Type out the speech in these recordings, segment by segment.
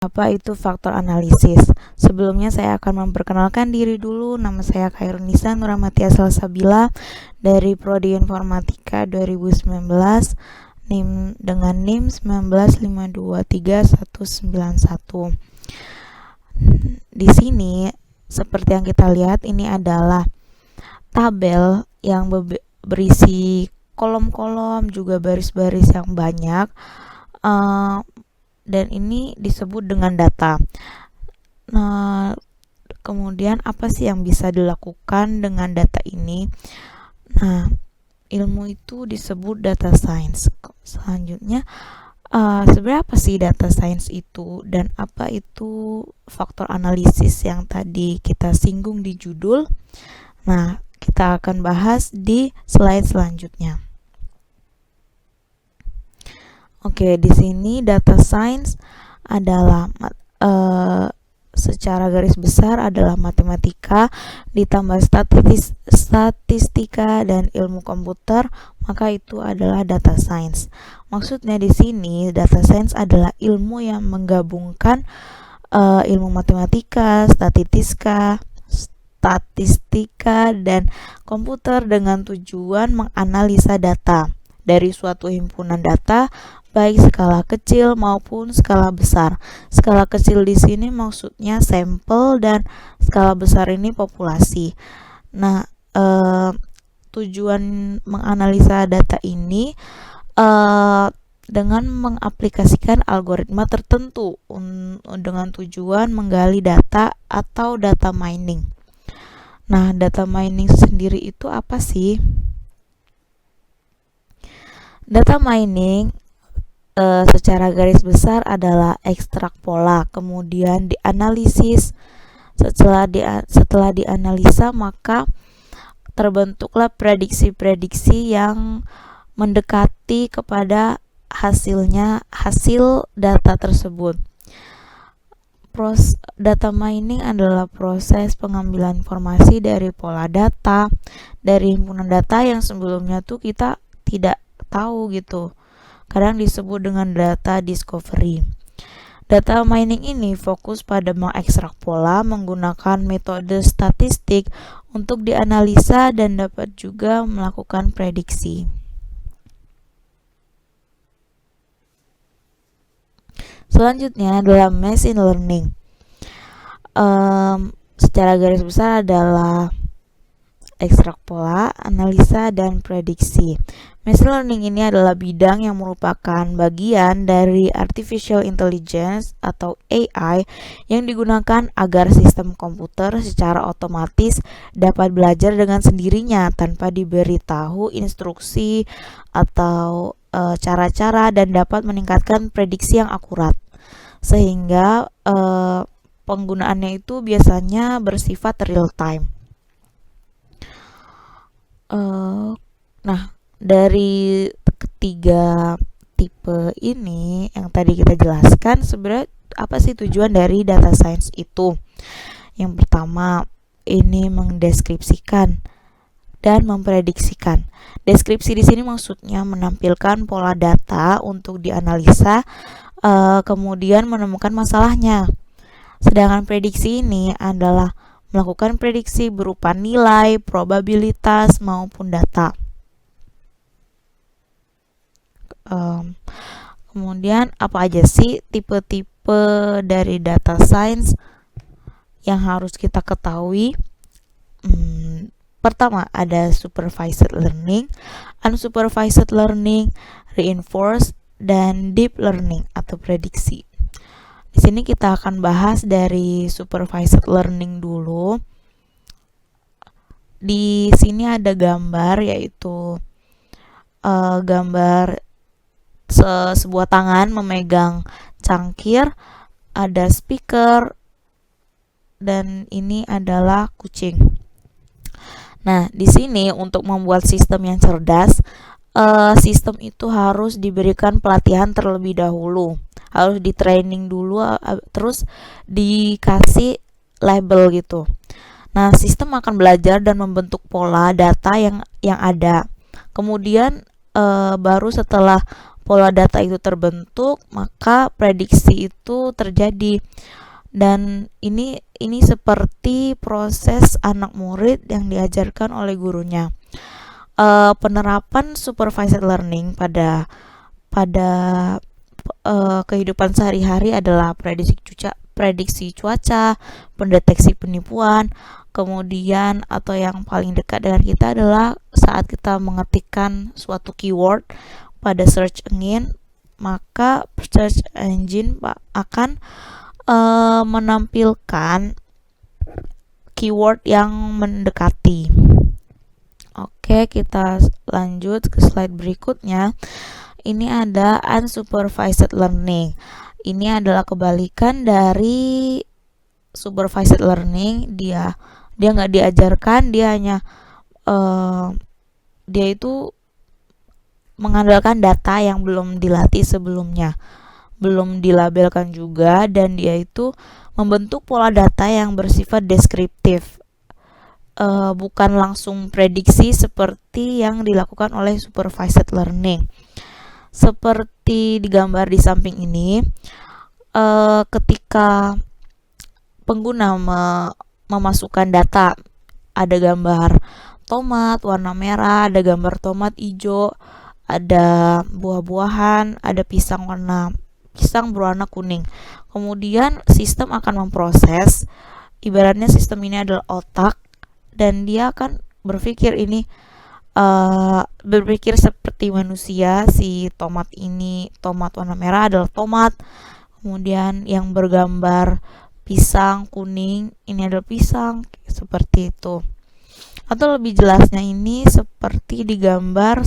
Apa itu faktor analisis? Sebelumnya saya akan memperkenalkan diri dulu. Nama saya Khairunisa Nurahmatia Salsabila dari Prodi Informatika 2019 dengan NIM 195239191. Di sini seperti yang kita lihat, ini adalah tabel yang berisi kolom-kolom juga baris-baris yang banyak. Dan ini disebut dengan data. Nah, kemudian apa sih yang bisa dilakukan dengan data ini? Nah, ilmu itu disebut data science. Selanjutnya, sebenarnya apa sih data science itu, dan apa itu faktor analisis yang tadi kita singgung di judul? Nah, kita akan bahas di slide selanjutnya. Oke, di sini data science adalah secara garis besar adalah matematika ditambah statistika dan ilmu komputer, maka itu adalah data science. Maksudnya di sini data science adalah ilmu yang menggabungkan ilmu matematika, statistika dan komputer dengan tujuan menganalisa data dari suatu himpunan data, baik skala kecil maupun skala besar. Skala kecil di sini maksudnya sampel, dan skala besar ini populasi. Nah, tujuan menganalisa data ini dengan mengaplikasikan algoritma tertentu dengan tujuan menggali data atau data mining. Nah, data mining sendiri itu apa sih? Data mining secara garis besar adalah ekstrak pola, kemudian dianalisis. Setelah dianalisa, maka terbentuklah prediksi-prediksi yang mendekati kepada hasil data tersebut. Data mining adalah proses pengambilan informasi dari pola data dari himpunan data yang sebelumnya tuh kita tidak tahu gitu. Kadang disebut dengan data discovery. Data mining ini fokus pada mengekstrak pola menggunakan metode statistik untuk dianalisa dan dapat juga melakukan prediksi. Selanjutnya adalah machine learning. Secara garis besar adalah ekstrak pola, analisa, dan prediksi. Machine learning ini adalah bidang yang merupakan bagian dari artificial intelligence atau AI yang digunakan agar sistem komputer secara otomatis dapat belajar dengan sendirinya tanpa diberitahu instruksi atau cara-cara, dan dapat meningkatkan prediksi yang akurat. Sehingga penggunaannya itu biasanya bersifat real time. Nah, dari ketiga tipe ini yang tadi kita jelaskan, sebenarnya apa sih tujuan dari data science itu? Yang pertama, ini mendeskripsikan dan memprediksikan. Deskripsi di sini maksudnya menampilkan pola data untuk dianalisa, kemudian menemukan masalahnya. Sedangkan prediksi ini adalah melakukan prediksi berupa nilai, probabilitas, maupun data. Kemudian apa aja sih tipe-tipe dari data science yang harus kita ketahui? Pertama ada supervised learning, unsupervised learning, reinforced, dan deep learning atau prediksi. Di sini kita akan bahas dari supervised learning dulu. Di sini ada gambar, yaitu gambar sebuah tangan memegang cangkir, ada speaker, dan ini adalah kucing. Nah, di sini untuk membuat sistem yang cerdas, sistem itu harus diberikan pelatihan terlebih dahulu, harus di training dulu, terus dikasih label gitu. Nah, sistem akan belajar dan membentuk pola data yang ada. Kemudian baru setelah pola data itu terbentuk, maka prediksi itu terjadi. Dan ini seperti proses anak murid yang diajarkan oleh gurunya. Penerapan supervised learning pada kehidupan sehari-hari adalah prediksi cuaca, pendeteksi penipuan, kemudian atau yang paling dekat dengan kita adalah saat kita mengetikkan suatu keyword pada search engine, maka search engine akan menampilkan keyword yang mendekati. Oke, kita lanjut ke slide berikutnya. Ini ada unsupervised learning. Ini adalah kebalikan dari supervised learning. Dia nggak diajarkan, dia hanya dia itu mengandalkan data yang belum dilatih sebelumnya, belum dilabelkan juga, dan dia itu membentuk pola data yang bersifat deskriptif, bukan langsung prediksi seperti yang dilakukan oleh supervised learning. Seperti digambar di samping ini, ketika pengguna memasukkan data, ada gambar tomat warna merah, ada gambar tomat hijau, ada buah-buahan, ada pisang berwarna kuning. Kemudian sistem akan memproses, ibaratnya sistem ini adalah otak, dan dia akan berpikir seperti manusia. Si tomat warna merah adalah tomat, kemudian yang bergambar pisang kuning ini adalah pisang, seperti itu. Atau lebih jelasnya ini seperti digambar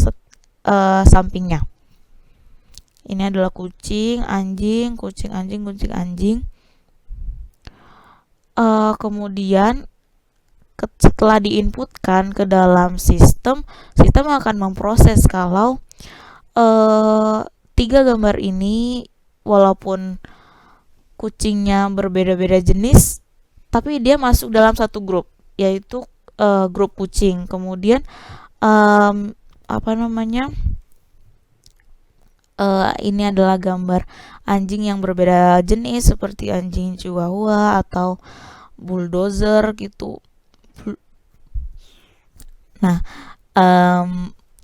sampingnya. Ini adalah kucing, anjing, kucing, anjing, kucing, anjing. Kemudian setelah diinputkan ke dalam sistem akan memproses kalau 3 gambar ini, walaupun kucingnya berbeda-beda jenis, tapi dia masuk dalam satu grup, yaitu grup kucing. Kemudian ini adalah gambar anjing yang berbeda jenis, seperti anjing Chihuahua atau bulldozer gitu. Nah,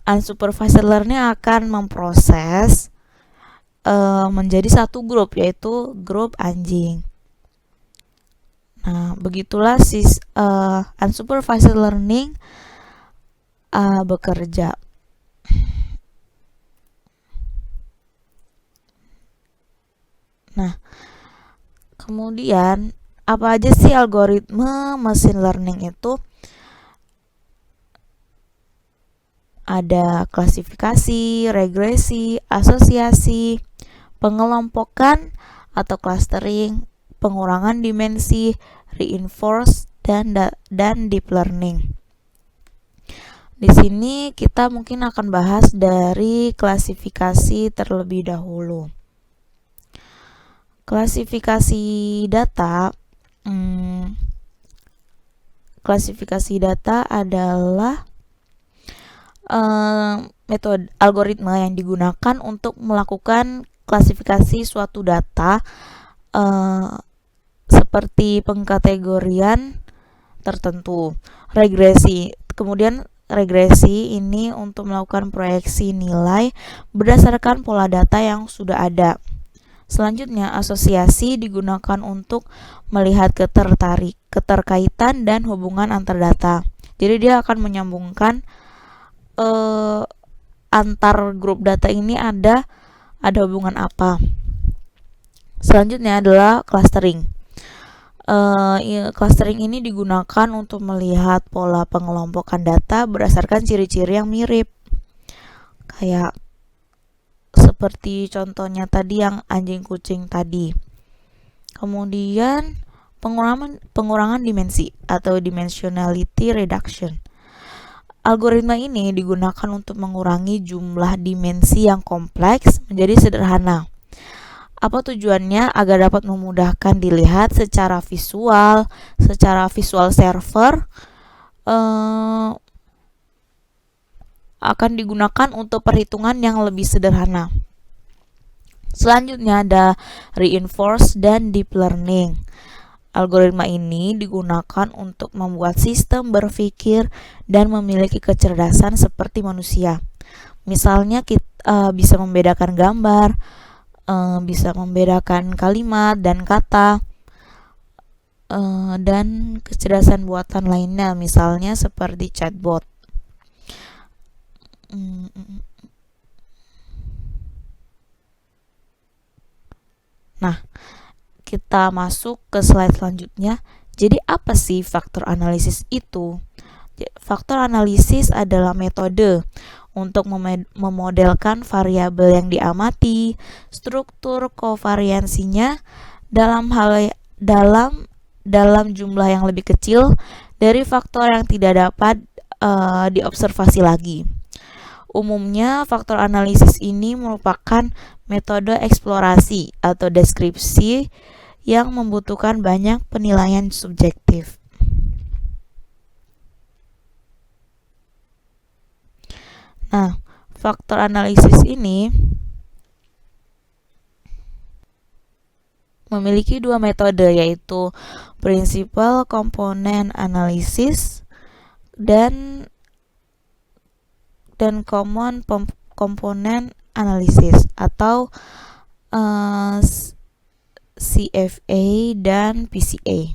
unsupervised learning akan memproses menjadi satu grup, yaitu grup anjing. Nah, begitulah unsupervised learning bekerja. Nah, kemudian apa aja sih algoritma machine learning itu? Ada klasifikasi, regresi, asosiasi, pengelompokan atau clustering, pengurangan dimensi, reinforce, dan deep learning. Di sini kita mungkin akan bahas dari klasifikasi terlebih dahulu. Klasifikasi data adalah metode algoritma yang digunakan untuk melakukan klasifikasi suatu data, seperti pengkategorian tertentu. Kemudian regresi ini untuk melakukan proyeksi nilai berdasarkan pola data yang sudah ada. Selanjutnya, asosiasi digunakan untuk melihat keterkaitan dan hubungan antar data. Jadi dia akan menyambungkan antar grup data ini ada hubungan apa. Selanjutnya adalah clustering. Clustering ini digunakan untuk melihat pola pengelompokan data berdasarkan ciri-ciri yang mirip. Kayak seperti contohnya tadi yang anjing kucing tadi. Kemudian pengurangan dimensi atau dimensionality reduction. Algoritma ini digunakan untuk mengurangi jumlah dimensi yang kompleks menjadi sederhana. Apa tujuannya? Agar dapat memudahkan dilihat secara visual server, akan digunakan untuk perhitungan yang lebih sederhana. Selanjutnya ada reinforced dan deep learning. Algoritma ini digunakan untuk membuat sistem berpikir dan memiliki kecerdasan seperti manusia. Misalnya kita bisa membedakan gambar, bisa membedakan kalimat dan kata, dan kecerdasan buatan lainnya, misalnya seperti chatbot. Nah, kita masuk ke slide selanjutnya. Jadi apa sih faktor analisis itu? Faktor analisis adalah metode untuk memodelkan variabel yang diamati, struktur kovariansinya dalam jumlah yang lebih kecil dari faktor yang tidak dapat diobservasi lagi. Umumnya, faktor analisis ini merupakan metode eksplorasi atau deskripsi yang membutuhkan banyak penilaian subjektif. Nah, faktor analisis ini memiliki dua metode, yaitu principal component analysis dan common component analysis atau CFA dan PCA.